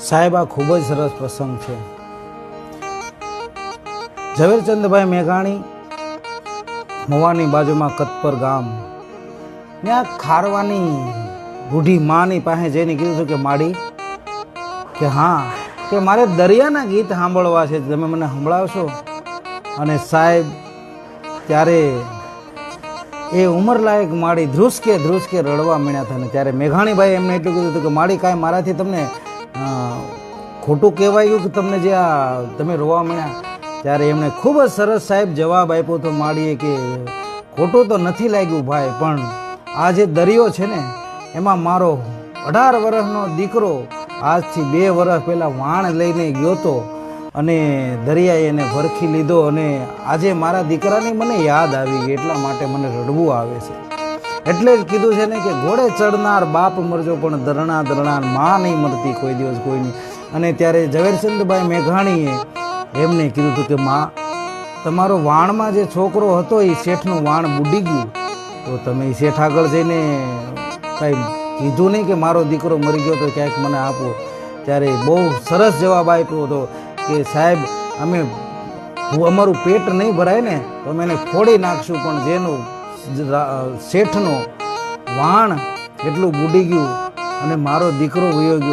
સાહેબ, આ ખૂબ જ સરસ પ્રસંગ છે. ઝવેરચંદભાઈ મેઘાણી, મવાની બાજુમાં કતપર ગામ, ત્યાં ખારવાની બુઢી માની પાસે જઈને કીધું હતું કે માડી, કે હા, કે મારે દરિયાના ગીત સાંભળવા છે, તમે મને સંભળાવશો? અને સાહેબ ત્યારે એ ઉંમરલાયક માડી ધ્રુસકે ધ્રુસકે રડવા માંડ્યા હતા. ને ત્યારે મેઘાણીભાઈ એમને એટલું કીધું હતું કે માડી, કાંઈ મારાથી તમને ખોટું કહેવાયું કે તમને જે આ તમે રોવા માંડ્યા? ત્યારે એમણે ખૂબ જ સરસ સાહેબ જવાબ આપ્યો હતો માડીએ કે ખોટું તો નથી લાગ્યું ભાઈ, પણ આ જે દરિયો છે ને એમાં મારો 18 વર્ષનો દીકરો આજથી 2 વર્ષ પહેલાં વાણ લઈને ગયો હતો અને દરિયાએ એને ભરખી લીધો, અને આજે મારા દીકરાની મને યાદ આવી ગઈ, એટલા માટે મને રડવું આવે છે. એટલે જ કીધું છે ને કે ઘોડે ચડનાર બાપ મરજો પણ દરણા દરણા માં નહીં મરતી કોઈ દિવસ કોઈની. અને ત્યારે ઝવેરચંદભાઈ મેઘાણીએ એમને કીધું હતું કે માં, તમારો વાણમાં જે છોકરો હતો એ શેઠનું વાણ બુડી ગયું, તો તમે એ શેઠ આગળ જઈને કાંઈ કીધું નહીં કે મારો દીકરો મરી ગયો તો ક્યાંક મને આપો? ત્યારે બહુ સરસ જવાબ આપ્યો હતો કે સાહેબ, અમે અમારું પેટ નહીં ભરાય ને તો અમે એને ફોડી નાખશું, પણ જેનું શેઠનો વાણ એટલું બુડી ગયું અને મારો દીકરો વયો ગયો.